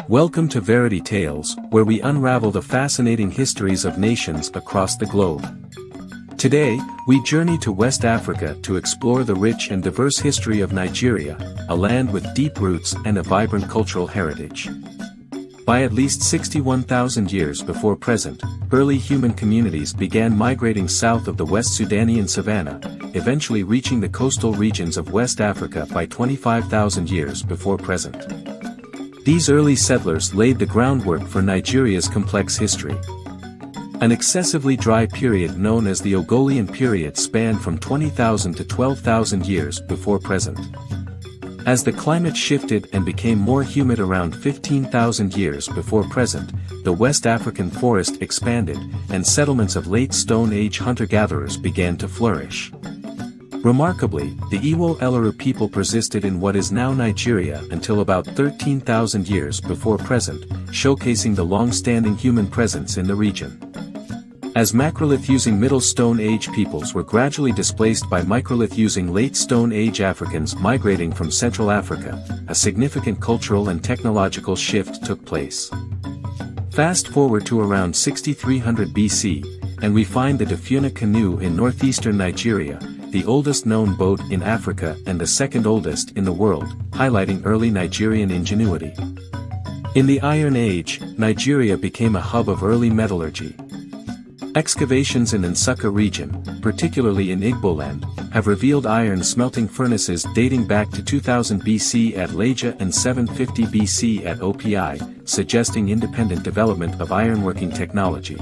Welcome to Verity Tales, where we unravel the fascinating histories of nations across the globe. Today, we journey to West Africa to explore the rich and diverse history of Nigeria, a land with deep roots and a vibrant cultural heritage. By at least 61,000 years before present, early human communities began migrating south of the West Sudanian savanna, eventually reaching the coastal regions of West Africa by 25,000 years before present. These early settlers laid the groundwork for Nigeria's complex history. An excessively dry period known as the Ogolian period spanned from 20,000 to 12,000 years before present. As the climate shifted and became more humid around 15,000 years before present, the West African forest expanded, and settlements of late Stone Age hunter-gatherers began to flourish. Remarkably, the Iwo Eleru people persisted in what is now Nigeria until about 13,000 years before present, showcasing the long-standing human presence in the region. As macrolith-using Middle Stone Age peoples were gradually displaced by microlith-using Late Stone Age Africans migrating from Central Africa, a significant cultural and technological shift took place. Fast forward to around 6300 BC, and we find the Dafuna canoe in northeastern Nigeria, the oldest known boat in Africa and the second oldest in the world, highlighting early Nigerian ingenuity. In the Iron Age, Nigeria became a hub of early metallurgy. Excavations in Nsukka region, particularly in Igboland, have revealed iron smelting furnaces dating back to 2000 BC at Leja and 750 BC at Opi, suggesting independent development of ironworking technology.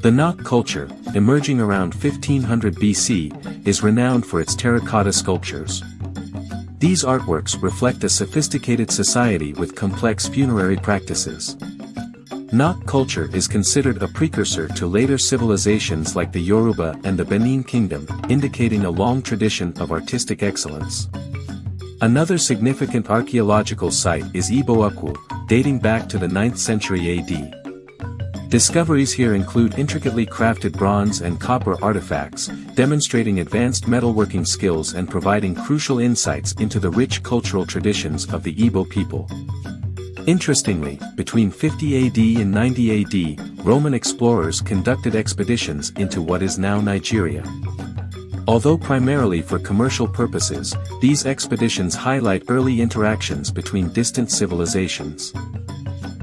The Nok culture, emerging around 1500 BC, is renowned for its terracotta sculptures. These artworks reflect a sophisticated society with complex funerary practices. Nok culture is considered a precursor to later civilizations like the Yoruba and the Benin Kingdom, indicating a long tradition of artistic excellence. Another significant archaeological site is Igbo Ukwu, dating back to the 9th century AD. Discoveries here include intricately crafted bronze and copper artifacts, demonstrating advanced metalworking skills and providing crucial insights into the rich cultural traditions of the Igbo people. Interestingly, between 50 AD and 90 AD, Roman explorers conducted expeditions into what is now Nigeria. Although primarily for commercial purposes, these expeditions highlight early interactions between distant civilizations.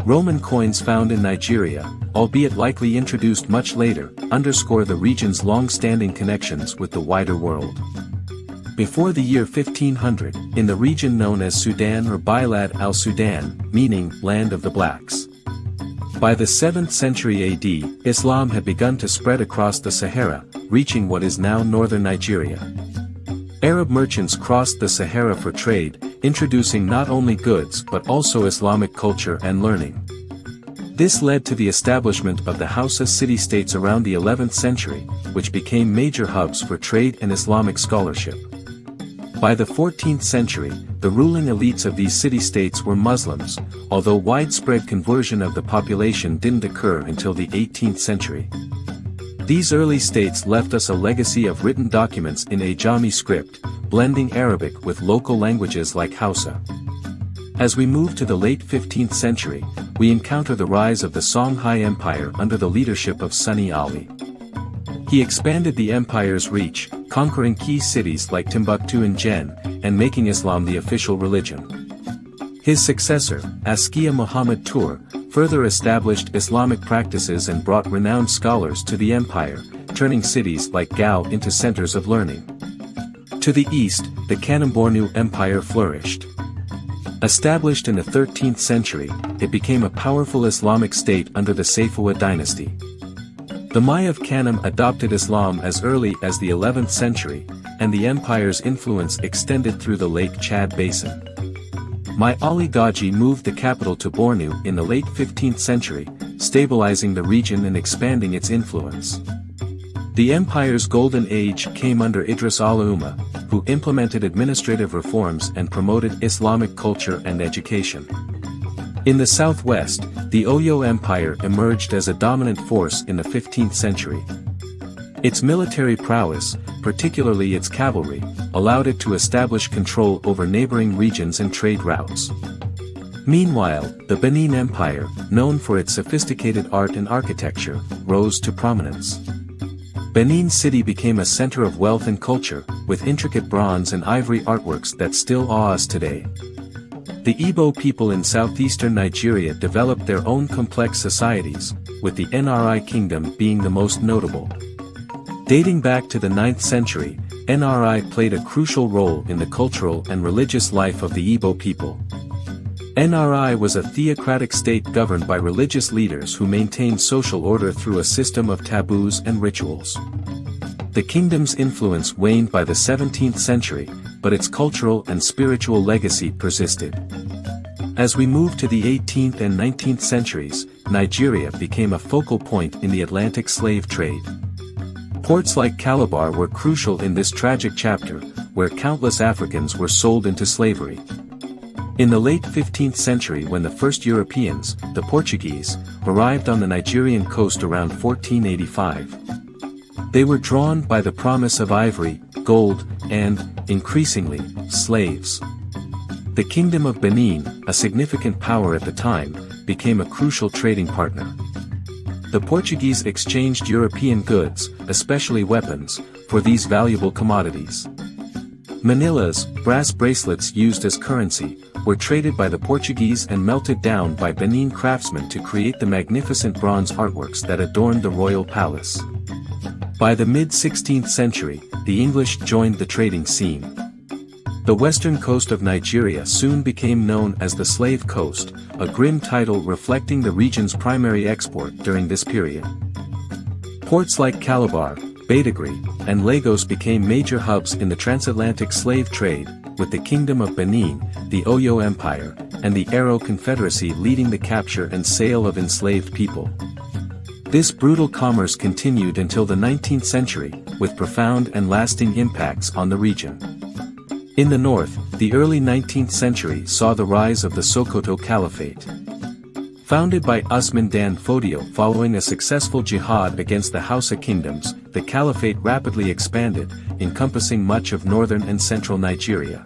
Roman coins found in Nigeria, albeit likely introduced much later, underscore the region's long-standing connections with the wider world. Before the year 1500, in the region known as Sudan or Bilad al-Sudan, meaning Land of the Blacks. By the 7th century AD, Islam had begun to spread across the Sahara, reaching what is now northern Nigeria. Arab merchants crossed the Sahara for trade, introducing not only goods but also Islamic culture and learning. This led to the establishment of the Hausa city-states around the 11th century, which became major hubs for trade and Islamic scholarship. By the 14th century, the ruling elites of these city-states were Muslims, although widespread conversion of the population didn't occur until the 18th century. These early states left us a legacy of written documents in Ajami script, blending Arabic with local languages like Hausa. As we move to the late 15th century, we encounter the rise of the Songhai Empire under the leadership of Sunni Ali. He expanded the empire's reach, conquering key cities like Timbuktu and Jen, and making Islam the official religion. His successor, Askia Muhammad Tur, further established Islamic practices and brought renowned scholars to the empire, turning cities like Gao into centers of learning. To the east, the Kanem-Bornu Empire flourished. Established in the 13th century, it became a powerful Islamic state under the Safavid dynasty. The Mai of Kanem adopted Islam as early as the 11th century, and the empire's influence extended through the Lake Chad basin. Mai Ali Gaji moved the capital to Bornu in the late 15th century, stabilizing the region and expanding its influence. The empire's golden age came under Idris al-Umma, who implemented administrative reforms and promoted Islamic culture and education. In the southwest, the Oyo Empire emerged as a dominant force in the 15th century. Its military prowess, particularly its cavalry, allowed it to establish control over neighboring regions and trade routes. Meanwhile, the Benin Empire, known for its sophisticated art and architecture, rose to prominence. Benin City became a center of wealth and culture, with intricate bronze and ivory artworks that still awe us today. The Igbo people in southeastern Nigeria developed their own complex societies, with the NRI kingdom being the most notable. Dating back to the 9th century, NRI played a crucial role in the cultural and religious life of the Igbo people. NRI was a theocratic state governed by religious leaders who maintained social order through a system of taboos and rituals. The kingdom's influence waned by the 17th century, but its cultural and spiritual legacy persisted. As we move to the 18th and 19th centuries, Nigeria became a focal point in the Atlantic slave trade. Ports like Calabar were crucial in this tragic chapter, where countless Africans were sold into slavery. In the late 15th century, when the first Europeans, the Portuguese, arrived on the Nigerian coast around 1485. They were drawn by the promise of ivory, gold, and, increasingly, slaves. The Kingdom of Benin, a significant power at the time, became a crucial trading partner. The Portuguese exchanged European goods, especially weapons, for these valuable commodities. Manillas, brass bracelets used as currency, were traded by the Portuguese and melted down by Benin craftsmen to create the magnificent bronze artworks that adorned the royal palace. By the mid-16th century, the English joined the trading scene. The western coast of Nigeria soon became known as the Slave Coast, a grim title reflecting the region's primary export during this period. Ports like Calabar, Badagry, and Lagos became major hubs in the transatlantic slave trade, with the Kingdom of Benin, the Oyo Empire, and the Aro Confederacy leading the capture and sale of enslaved people. This brutal commerce continued until the 19th century, with profound and lasting impacts on the region. In the north, the early 19th century saw the rise of the Sokoto Caliphate. Founded by Usman Dan Fodio following a successful jihad against the Hausa kingdoms, the caliphate rapidly expanded, encompassing much of northern and central Nigeria.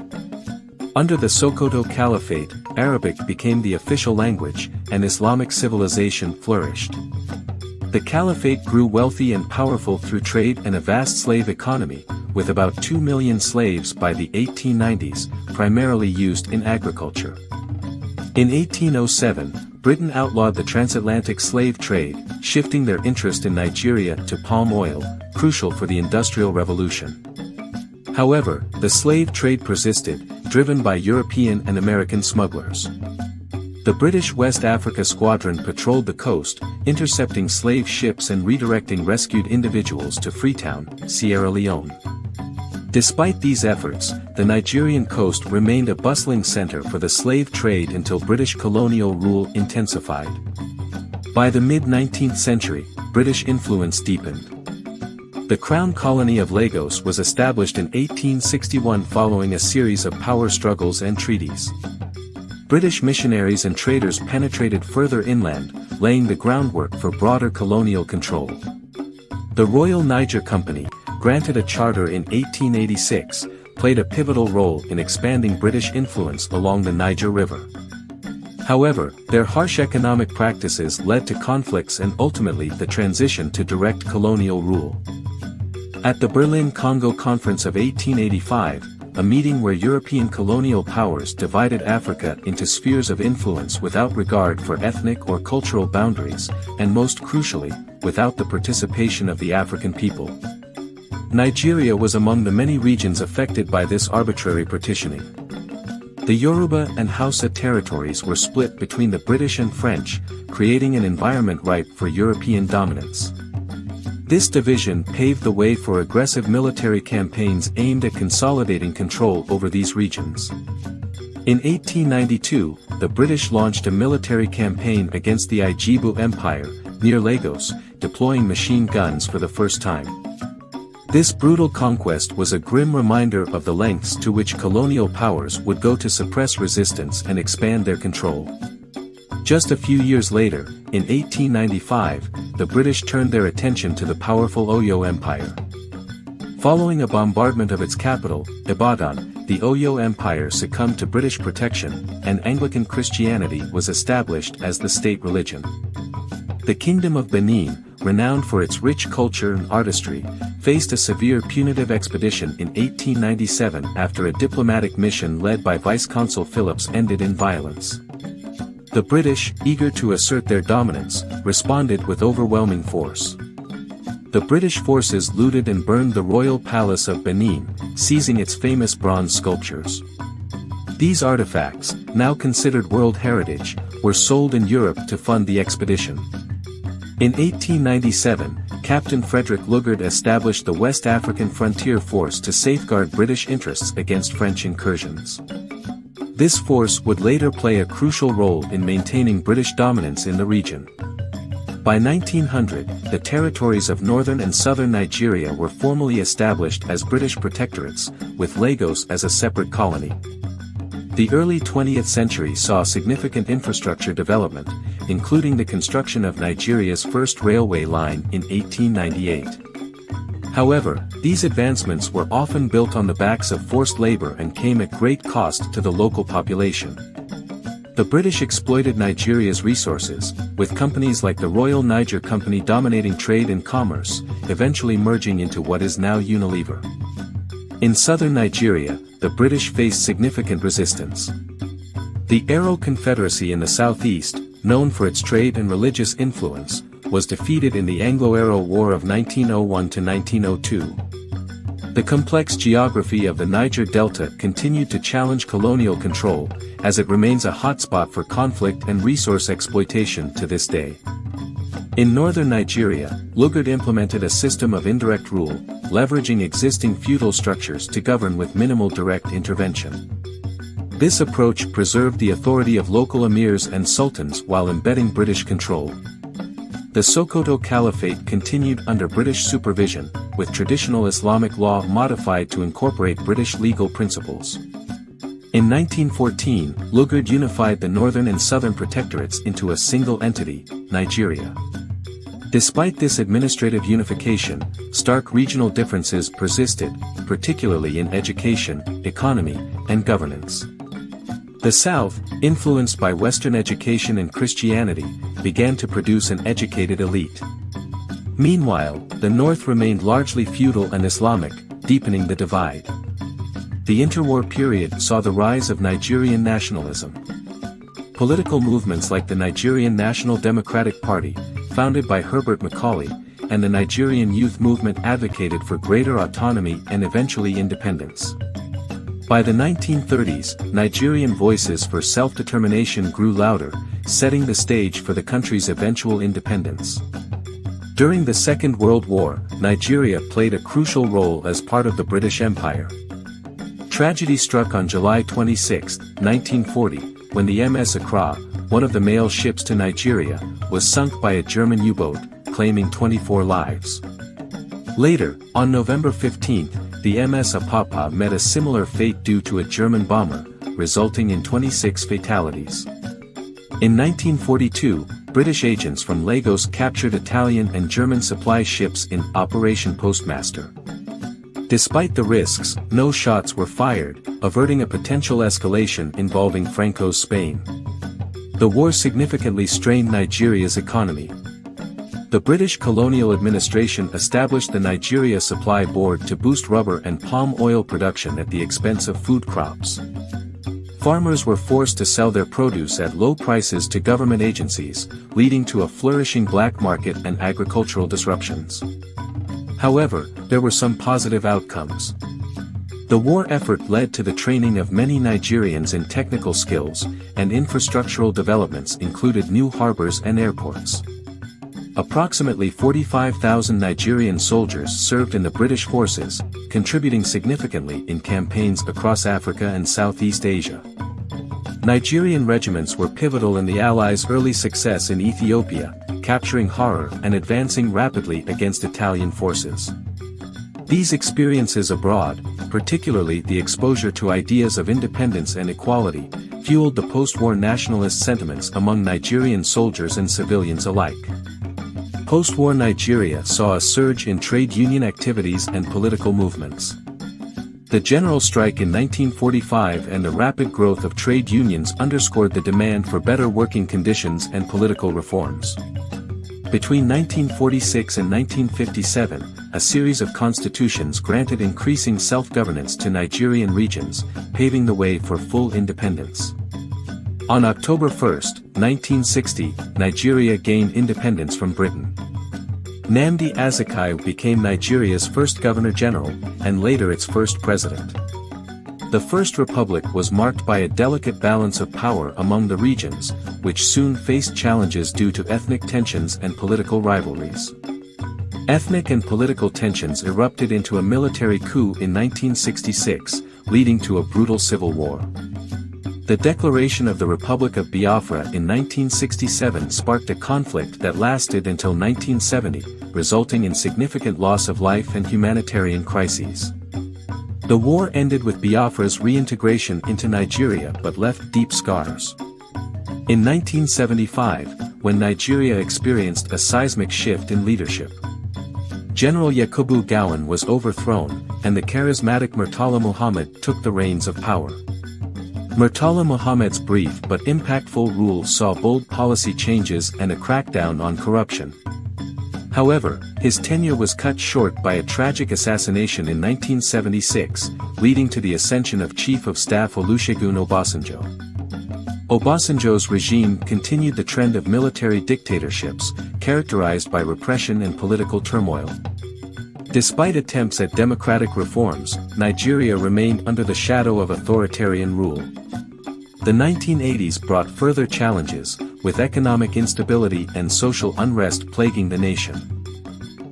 Under the Sokoto Caliphate, Arabic became the official language, and Islamic civilization flourished. The caliphate grew wealthy and powerful through trade and a vast slave economy, with about 2 million slaves by the 1890s, primarily used in agriculture. In 1807, Britain outlawed the transatlantic slave trade, shifting their interest in Nigeria to palm oil, crucial for the Industrial Revolution. However, the slave trade persisted, driven by European and American smugglers. The British West Africa Squadron patrolled the coast, intercepting slave ships and redirecting rescued individuals to Freetown, Sierra Leone. Despite these efforts, the Nigerian coast remained a bustling center for the slave trade until British colonial rule intensified. By the mid-19th century, British influence deepened. The Crown Colony of Lagos was established in 1861 following a series of power struggles and treaties. British missionaries and traders penetrated further inland, laying the groundwork for broader colonial control. The Royal Niger Company, granted a charter in 1886, played a pivotal role in expanding British influence along the Niger River. However, their harsh economic practices led to conflicts and ultimately the transition to direct colonial rule. At the Berlin-Congo Conference of 1885, a meeting where European colonial powers divided Africa into spheres of influence without regard for ethnic or cultural boundaries, and most crucially, without the participation of the African people. Nigeria was among the many regions affected by this arbitrary partitioning. The Yoruba and Hausa territories were split between the British and French, creating an environment ripe for European dominance. This division paved the way for aggressive military campaigns aimed at consolidating control over these regions. In 1892, the British launched a military campaign against the Ijebu Empire, near Lagos, deploying machine guns for the first time. This brutal conquest was a grim reminder of the lengths to which colonial powers would go to suppress resistance and expand their control. Just a few years later, in 1895, the British turned their attention to the powerful Oyo Empire. Following a bombardment of its capital, Ibadan, the Oyo Empire succumbed to British protection, and Anglican Christianity was established as the state religion. The Kingdom of Benin, renowned for its rich culture and artistry, faced a severe punitive expedition in 1897 after a diplomatic mission led by Vice-Consul Phillips ended in violence. The British, eager to assert their dominance, responded with overwhelming force. The British forces looted and burned the royal palace of Benin, seizing its famous bronze sculptures. These artifacts, now considered World Heritage, were sold in Europe to fund the expedition. In 1897, Captain Frederick Lugard established the West African Frontier Force to safeguard British interests against French incursions. This force would later play a crucial role in maintaining British dominance in the region. By 1900, the territories of northern and southern Nigeria were formally established as British protectorates, with Lagos as a separate colony. The early 20th century saw significant infrastructure development, including the construction of Nigeria's first railway line in 1898. However, these advancements were often built on the backs of forced labor and came at great cost to the local population. The British exploited Nigeria's resources, with companies like the Royal Niger Company dominating trade and commerce, eventually merging into what is now Unilever. In southern Nigeria, the British faced significant resistance. The Aro Confederacy in the southeast, known for its trade and religious influence, was defeated in the Anglo-Aro War of 1901 to 1902. The complex geography of the Niger Delta continued to challenge colonial control, as it remains a hotspot for conflict and resource exploitation to this day. In northern Nigeria, Lugard implemented a system of indirect rule, leveraging existing feudal structures to govern with minimal direct intervention. This approach preserved the authority of local emirs and sultans while embedding British control. The Sokoto Caliphate continued under British supervision, with traditional Islamic law modified to incorporate British legal principles. In 1914, Lugard unified the northern and southern protectorates into a single entity, Nigeria. Despite this administrative unification, stark regional differences persisted, particularly in education, economy, and governance. The South, influenced by Western education and Christianity, began to produce an educated elite. Meanwhile, the North remained largely feudal and Islamic, deepening the divide. The interwar period saw the rise of Nigerian nationalism. Political movements like the Nigerian National Democratic Party, founded by Herbert Macaulay, and the Nigerian Youth Movement advocated for greater autonomy and eventually independence. By the 1930s, Nigerian voices for self-determination grew louder, setting the stage for the country's eventual independence. During the Second World War, Nigeria played a crucial role as part of the British Empire. Tragedy struck on July 26, 1940, when the MS Accra, one of the mail ships to Nigeria, was sunk by a German U-boat, claiming 24 lives. Later, on November 15, the MS Apapa met a similar fate due to a German bomber, resulting in 26 fatalities. In 1942, British agents from Lagos captured Italian and German supply ships in Operation Postmaster. Despite the risks, no shots were fired, averting a potential escalation involving Franco's Spain. The war significantly strained Nigeria's economy. The British colonial administration established the Nigeria Supply Board to boost rubber and palm oil production at the expense of food crops. Farmers were forced to sell their produce at low prices to government agencies, leading to a flourishing black market and agricultural disruptions. However, there were some positive outcomes. The war effort led to the training of many Nigerians in technical skills, and infrastructural developments included new harbors and airports. Approximately 45,000 Nigerian soldiers served in the British forces, contributing significantly in campaigns across Africa and Southeast Asia. Nigerian regiments were pivotal in the Allies' early success in Ethiopia, capturing Harar and advancing rapidly against Italian forces. These experiences abroad, particularly the exposure to ideas of independence and equality, fueled the post-war nationalist sentiments among Nigerian soldiers and civilians alike. Post-war Nigeria saw a surge in trade union activities and political movements. The general strike in 1945 and the rapid growth of trade unions underscored the demand for better working conditions and political reforms. Between 1946 and 1957, a series of constitutions granted increasing self-governance to Nigerian regions, paving the way for full independence. On October 1, 1960, Nigeria gained independence from Britain. Nnamdi Azikiwe became Nigeria's first governor-general, and later its first president. The First Republic was marked by a delicate balance of power among the regions, which soon faced challenges due to ethnic tensions and political rivalries. Ethnic and political tensions erupted into a military coup in 1966, leading to a brutal civil war. The declaration of the Republic of Biafra in 1967 sparked a conflict that lasted until 1970, resulting in significant loss of life and humanitarian crises. The war ended with Biafra's reintegration into Nigeria but left deep scars. In 1975, when Nigeria experienced a seismic shift in leadership, General Yakubu Gowon was overthrown, and the charismatic Murtala Muhammad took the reins of power. Murtala Muhammad's brief but impactful rule saw bold policy changes and a crackdown on corruption. However, his tenure was cut short by a tragic assassination in 1976, leading to the ascension of Chief of Staff Olusegun Obasanjo. Obasanjo's regime continued the trend of military dictatorships, characterized by repression and political turmoil. Despite attempts at democratic reforms, Nigeria remained under the shadow of authoritarian rule. The 1980s brought further challenges, with economic instability and social unrest plaguing the nation.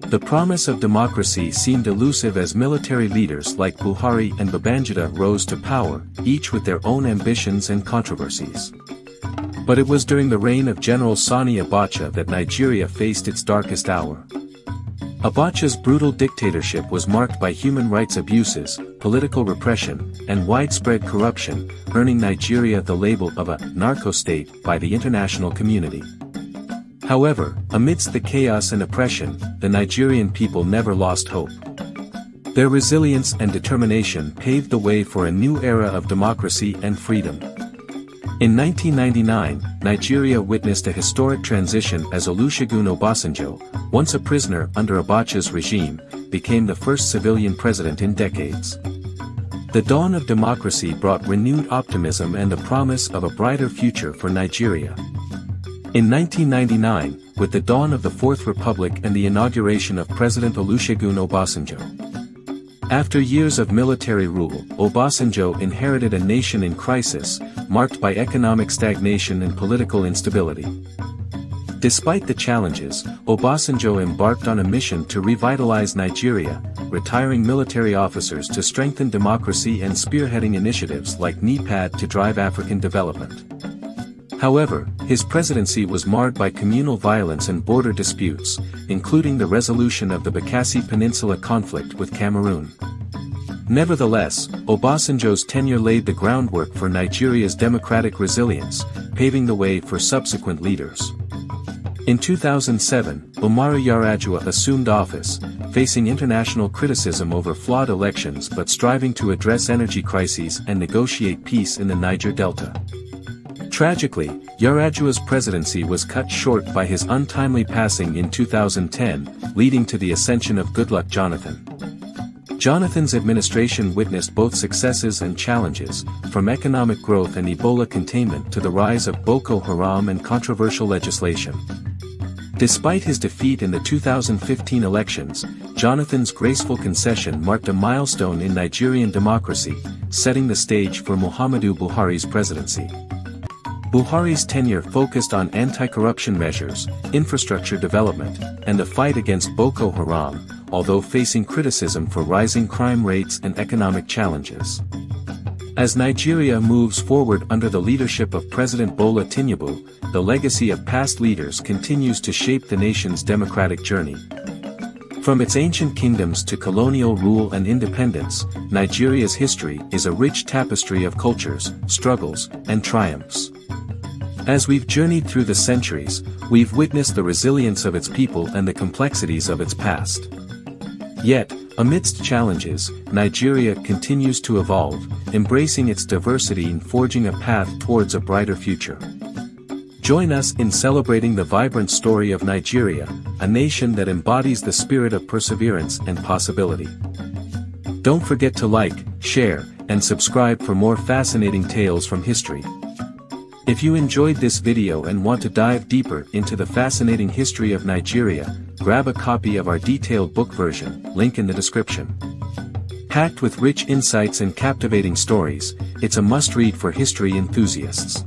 The promise of democracy seemed elusive as military leaders like Buhari and Babangida rose to power, each with their own ambitions and controversies. But it was during the reign of General Sani Abacha that Nigeria faced its darkest hour. Abacha's brutal dictatorship was marked by human rights abuses, political repression, and widespread corruption, earning Nigeria the label of a narco-state by the international community. However, amidst the chaos and oppression, the Nigerian people never lost hope. Their resilience and determination paved the way for a new era of democracy and freedom. In 1999, Nigeria witnessed a historic transition as Olusegun Obasanjo, once a prisoner under Abacha's regime, became the first civilian president in decades. The dawn of democracy brought renewed optimism and the promise of a brighter future for Nigeria. In 1999, with the dawn of the Fourth Republic and the inauguration of President Olusegun Obasanjo. After years of military rule, Obasanjo inherited a nation in crisis, marked by economic stagnation and political instability. Despite the challenges, Obasanjo embarked on a mission to revitalize Nigeria, retiring military officers to strengthen democracy and spearheading initiatives like NEPAD to drive African development. However, his presidency was marred by communal violence and border disputes, including the resolution of the Bakassi Peninsula conflict with Cameroon. Nevertheless, Obasanjo's tenure laid the groundwork for Nigeria's democratic resilience, paving the way for subsequent leaders. In 2007, Umaru Yar'Adua assumed office, facing international criticism over flawed elections but striving to address energy crises and negotiate peace in the Niger Delta. Tragically, Yar'Adua's presidency was cut short by his untimely passing in 2010, leading to the ascension of Goodluck Jonathan. Jonathan's administration witnessed both successes and challenges, from economic growth and Ebola containment to the rise of Boko Haram and controversial legislation. Despite his defeat in the 2015 elections, Jonathan's graceful concession marked a milestone in Nigerian democracy, setting the stage for Muhammadu Buhari's presidency. Buhari's tenure focused on anti-corruption measures, infrastructure development, and the fight against Boko Haram, although facing criticism for rising crime rates and economic challenges. As Nigeria moves forward under the leadership of President Bola Tinubu, the legacy of past leaders continues to shape the nation's democratic journey. From its ancient kingdoms to colonial rule and independence, Nigeria's history is a rich tapestry of cultures, struggles, and triumphs. As we've journeyed through the centuries, we've witnessed the resilience of its people and the complexities of its past. Yet, amidst challenges, Nigeria continues to evolve, embracing its diversity and forging a path towards a brighter future. Join us in celebrating the vibrant story of Nigeria, a nation that embodies the spirit of perseverance and possibility. Don't forget to like, share, and subscribe for more fascinating tales from history. If you enjoyed this video and want to dive deeper into the fascinating history of Nigeria, grab a copy of our detailed book version, link in the description. Packed with rich insights and captivating stories, it's a must-read for history enthusiasts.